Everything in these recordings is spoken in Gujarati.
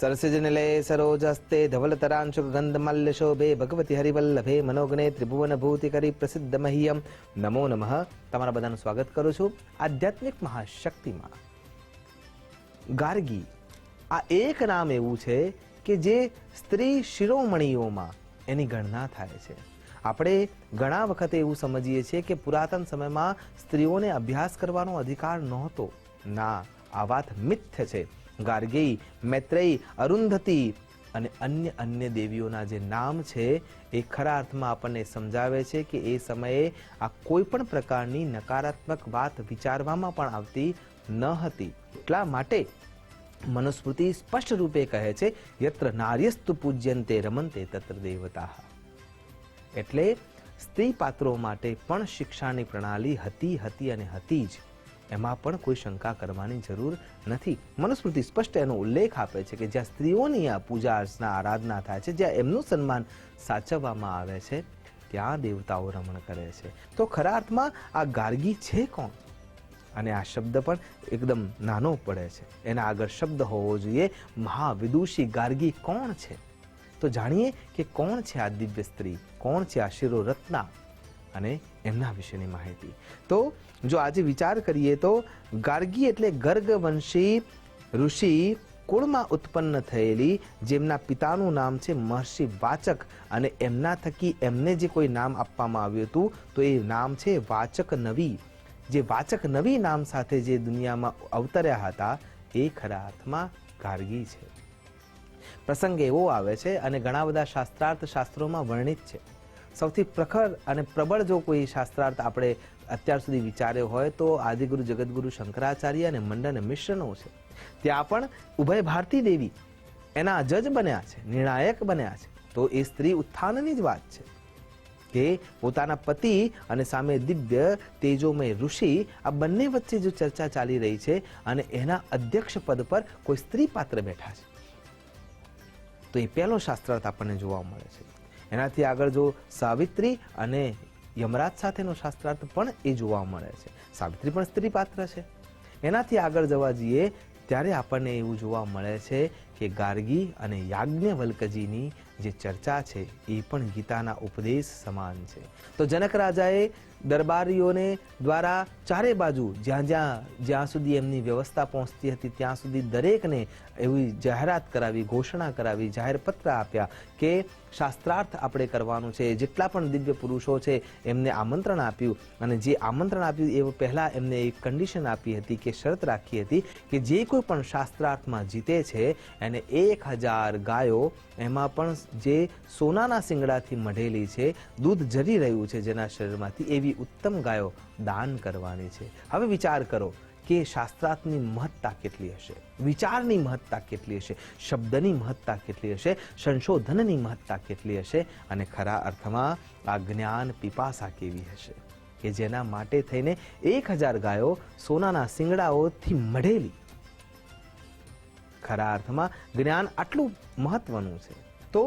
सरसिजनिलये सरोजस्ते धवलतरांशुक गंधमाल्य शोभे भगवती हरिवल्लभे मनोगणे त्रिभुवन भूतिकरी प्रसिद्ध मह्यम नमो नमः। તમારા બધાનું સ્વાગત કરું છું આધ્યાત્મિક મહાશક્તિમાં। ગાર્ગી આ એક નામ એવું છે કે જે સ્ત્રી શિરોમણીઓમાં એની ગણના થાય છે। આપણે ઘણા વખતે એવું સમજીએ છીએ કે પુરાતન સમયમાં સ્ત્રીઓને અભ્યાસ કરવાનો અધિકાર નહોતો। ના, આ વાત મિથ્ય છે। ગાર્ગી, મૈત્રેયી, અરુંધતી અને અન્ય દેવીઓના જે નામ છે એ ખરા અર્થમાં આપણને સમજાવે છે કે એ સમયે આ કોઈ પણ પ્રકારની નકારાત્મક વાત વિચારવામાં પણ આવતી ન હતી। એટલા માટે મનુસ્મૃતિ સ્પષ્ટ રૂપે કહે છે યત્ર નાર્યસ્તુ પૂજ્યંતે રમંતે તત્ર દેવતાઃ। એટલે સ્ત્રી પાત્રો માટે પણ શિક્ષાની પ્રણાલી હતી અને હતી જ, એમાં પણ કોઈ શંકા કરવાની જરૂર નથી। મનુસ્મૃતિ સ્પષ્ટ એનો ઉલ્લેખ આપે છે કે જ્યાં સ્ત્રીઓની આ પૂજા અર્ચના આરાધના થાય છે, જ્યાં એમનું સન્માન સાચવવામાં આવે છે, ત્યાં દેવતાઓ રમણ કરે છે। તો ખરા અર્થમાં આ ગાર્ગી છે કોણ? અને આ શબ્દ પણ એકદમ નાનો પડે છે, એના આગળ શબ્દ હોવો જોઈએ મહાવિદુષી। ગાર્ગી કોણ છે? તો જાણીએ કે કોણ છે આ દિવ્ય સ્ત્રી, કોણ છે આ શિરોરત્ના અને એમના વિશેની માહિતી। તો જો આજે વિચાર કરીએ તો ગાર્ગી એટલે ગર્ગવંશી ઋષિ કુળમાં ઉત્પન્ન થયેલી, જેમના પિતાનું નામ છે મહર્ષિ વાચક અને એમના થકી એમને જે કોઈ નામ આપવામાં આવ્યું હતું તો એ નામ છે વાચક નવી। જે વાચક નવી નામ સાથે જે દુનિયામાં અવતર્યા હતા એ ખરા અર્થમાં ગાર્ગી છે। પ્રસંગ એવો આવે છે અને ઘણા બધા શાસ્ત્રાર્થ શાસ્ત્રોમાં વર્ણિત છે। સૌથી પ્રખર અને પ્રબળ જો કોઈ શાસ્ત્રાર્થ આપણે અત્યાર સુધી વિચાર્યો હોય તો આદિગુરુ જગતગુરુ શંકરાચાર્ય અને મંડન મિશ્રનો છે। ત્યાં પણ ઉભય ભારતી દેવી એના જજ બન્યા છે, નિર્ણાયક બન્યા છે। તો એ સ્ત્રી ઉત્થાનની જ વાત છે કે પોતાના પતિ અને સામે દિવ્ય તેજોમય ઋષિ, આ બંને વચ્ચે જો ચર્ચા ચાલી રહી છે અને એના અધ્યક્ષ પદ પર કોઈ સ્ત્રી પાત્ર બેઠા છે, તો એ પહેલો શાસ્ત્રાર્થ આપણને જોવા મળે છે। એનાથી આગળ જો સાવિત્રી અને યમરાજ સાથેનો શાસ્ત્રાર્થ પણ એ જોવા મળે છે। સાવિત્રી પણ સ્ત્રી પાત્ર છે। એનાથી આગળ જવા જઈએ ત્યારે આપણને એવું જોવા મળે છે કે ગાર્ગી અને યાજ્ઞવલ્કજીની જે ચર્ચા છે એ પણ ગીતાના ઉપદેશ સમાન છે। તો જનક રાજાએ દરબારીઓને દ્વારા ચારે બાજુ જ્યાં સુધી એમની વ્યવસ્થા પહોંચતી હતી ત્યાં સુધી દરેકને એવી જાહેરાત કરાવી, ઘોષણા કરાવી, જાહેર પત્ર આપ્યા કે શાસ્ત્રાર્થ આપણે કરવાનું છે। જેટલા પણ દિવ્ય પુરુષો છે એમને આમંત્રણ આપ્યું અને જે આમંત્રણ આપ્યું એ પહેલાં એમને એક કન્ડિશન આપી હતી કે શરત રાખી હતી કે જે કોઈ પણ શાસ્ત્રાર્થમાં જીતે છે એને 1000 ગાયો, એમાં પણ જે સોનાના શિંગડાથી મઢેલી છે, દૂધ જરી રહ્યું છે જેના શરીરમાંથી, એવી ઉત્તમ ગાયો દાન કરવાની છે। હવે વિચાર કરો કે શાસ્ત્રાર્થની મહત્તા કેટલી હશે, વિચારની મહત્તા કેટલી હશે, શબ્દની મહત્તા કેટલી હશે, સંશોધનની મહત્તા કેટલી હશે અને ખરા અર્થમાં આ જ્ઞાન પીપાસા કેવી હશે કે જેના માટે થઈને 1000 ગાયો સોનાના શિંગડાઓથી મઢેલી। ખરા અર્થમાં જ્ઞાન આટલું મહત્વનું છે। તો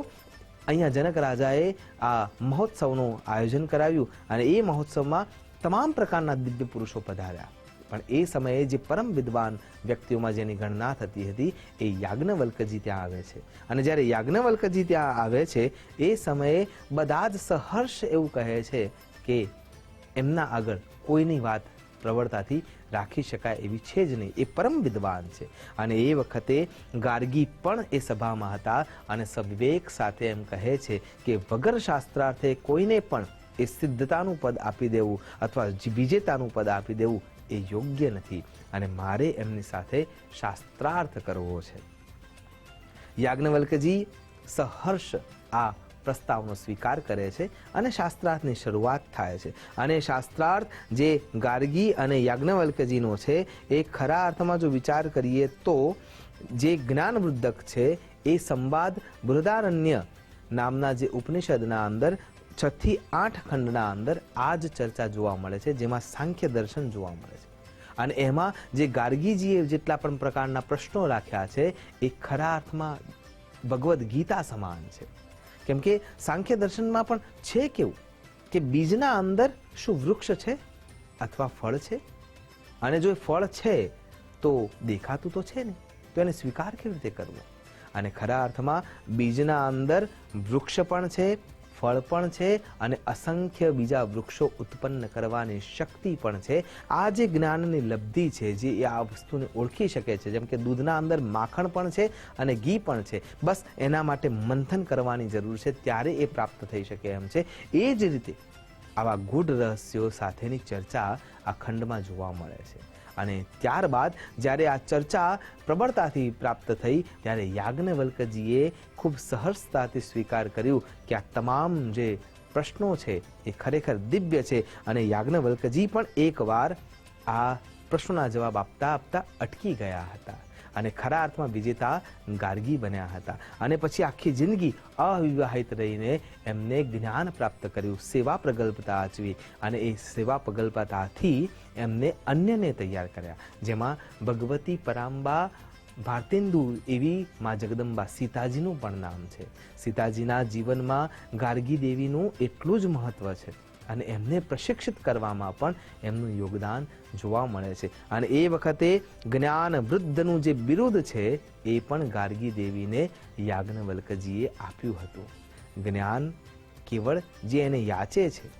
અહીંયા જનક રાજાએ આ મહોત્સવનું આયોજન કરાવ્યું અને એ મહોત્સવમાં તમામ પ્રકારના દિવ્ય પુરુષો પધાર્યા। પણ એ સમયે જે પરમ વિદ્વાન વ્યક્તિઓમાં જેની ગણના થતી હતી એ યાજ્ઞવલ્કજી ત્યાં આવે છે। અને જ્યારે યાજ્ઞવલ્કજી ત્યાં આવે છે એ સમયે બધા જ સહર્ષ એવું કહે છે કે એમના આગળ કોઈની વાત પ્રબળતાથી રાખી શકાય એવી છે જ નહીં, એ પરમ વિદ્વાન છે। અને એ વખતે ગાર્ગી પણ એ સભામાં હતા અને સવિવેક સાથે એમ કહે છે કે વગર શાસ્ત્રાર્થે કોઈને પણ એ સિદ્ધતાનું પદ આપી દેવું અથવા વિજેતાનું પદ આપી દેવું એ યોગ્ય નથી અને મારે એમની સાથે શાસ્ત્રાર્થ કરવો છે। યાજ્ઞવલ્કજી સહર્ષ આ પ્રસ્તાવનો સ્વીકાર કરે છે અને શાસ્ત્રાર્થની શરૂઆત થાય છે। અને શાસ્ત્રાર્થ જે ગાર્ગી અને યાજ્ઞવલ્કજીનો છે એ ખરા અર્થમાં જો વિચાર કરીએ તો જે જ્ઞાનવૃદ્ધક છે એ સંવાદ બૃહદારણ્ય નામના જે ઉપનિષદના અંદર 6 થી 8 ખંડના અંદર આ જ ચર્ચા જોવા મળે છે, જેમાં સાંખ્ય દર્શન જોવા મળે છે। અને એમાં જે ગાર્ગીજીએ જેટલા પણ પ્રકારના પ્રશ્નો રાખ્યા છે એ ખરા અર્થમાં ભગવદ્ ગીતા સમાન છે। કેમ કે સાંખ્ય દર્શનમાં પણ છે કેવું કે બીજના અંદર શું વૃક્ષ છે અથવા ફળ છે, અને જો ફળ છે તો દેખાતું તો છે ને, તો એને સ્વીકાર કેવી રીતે કરવો? અને ખરા અર્થમાં બીજના અંદર વૃક્ષ પણ છે, ફળ પણ છે અને અસંખ્ય બીજા વૃક્ષો ઉત્પન્ન કરવાની શક્તિ પણ છે. આ જે જ્ઞાનની લબ્ધિ છે, જે આ વસ્તુને ઓળખી શકે છે, જેમ કે દૂધના અંદર માખણ પણ છે અને ઘી પણ છે, બસ એના માટે મંથન કરવાની જરૂર છે, ત્યારે એ પ્રાપ્ત થઈ શકે એમ છે. એ જ રીતે આવા ગૂઢ રહસ્યો સાથેની ચર્ચા આ ખંડમાં જોવા મળે છે. અને ત્યારબાદ જ્યારે આ ચર્ચા પ્રબળતાથી પ્રાપ્ત થઈ ત્યારે યાજ્ઞવલ્ક્યજીએ ખૂબ સહર્ષતાથી સ્વીકાર કર્યું કે આ તમામ જે પ્રશ્નો છે એ ખરેખર દિવ્ય છે. અને યાજ્ઞવલ્ક્યજી પણ એકવાર આ પ્રશ્નોના જવાબ આપતા આપતા અટકી ગયા હતા અને ખરા અર્થમાં વિજેતા ગાર્ગી બન્યા હતા. અને પછી આખી જિંદગી અવિવાહિત રહીને એમને જ્ઞાન પ્રાપ્ત કર્યું, સેવા પ્રગલ્ભતા આચવી અને એ સેવા પ્રગલ્ભતાથી એમને અન્યને તૈયાર કર્યા, જેમાં ભગવતી પરાંબા ભારતેન્દુ એવી મા જગદંબા સીતાજીનું પણ નામ છે. સીતાજીના જીવનમાં ગાર્ગી દેવીનું એટલું જ મહત્વ છે અને એમને પ્રશિક્ષિત કરવામાં પણ એમનું યોગદાન જોવા મળે છે. અને એ વખતે જ્ઞાન વૃદ્ધનું જે બિરુદ છે એ પણ ગાર્ગી દેવીને યાજ્ઞવલ્ક્યજીએ આપ્યું હતું. જ્ઞાન કેવળ જે એને યાચે છે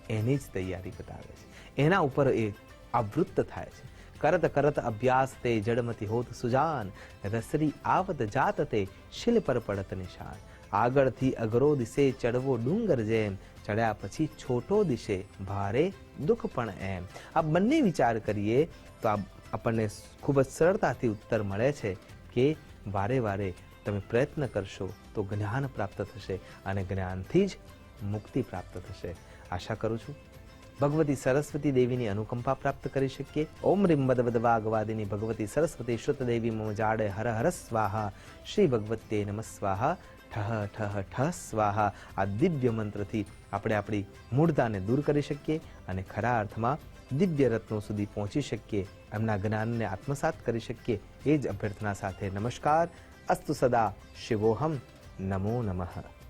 એની જ તૈયારી બતાવે છે, એના ઉપર એ આવૃત્ત થાય છે. કરત કરત અભ્યાસ તે જડમતી હોત સુજાન, રસરી આવત જાત તે શિલ પર પડત નિશાન. આગળથી અઘરો દિશે ચડવો ડુંગર જેમ, ચડ્યા પછી છોટો દિશે ભારે દુઃખ પણ એમ. આ બંને વિચાર કરીએ તો આપણને ખૂબ જ સરળતાથી ઉત્તર મળે છે કે વારે વારે તમે પ્રયત્ન કરશો તો જ્ઞાન પ્રાપ્ત થશે અને જ્ઞાનથી જ મુક્તિ પ્રાપ્ત થશે. આશા કરું છું ભગવતી સરસ્વતી દેવીની અનુકંપા પ્રાપ્ત કરી શકીએ. ઓમ રીમ વદ વાગવાદિની ભગવતી સરસ્વતી શ્રુત દેવી મમ જાડે હર હર સ્વાહા, શ્રી ભગવતે નમ સ્વાહા, ઠહ ઠહ ઠહ સ્વાહા. આ દિવ્ય મંત્રથી આપણે આપણી મૂળતાને દૂર કરી શકીએ અને ખરા અર્થમાં દિવ્ય રત્નો સુધી પહોંચી શકીએ, એમના જ્ઞાનને આત્મસાત કરી શકીએ. એ જ અભ્યર્થના સાથે નમસ્કાર. અસ્તુ સદા શિવોહમ. નમો નમઃ.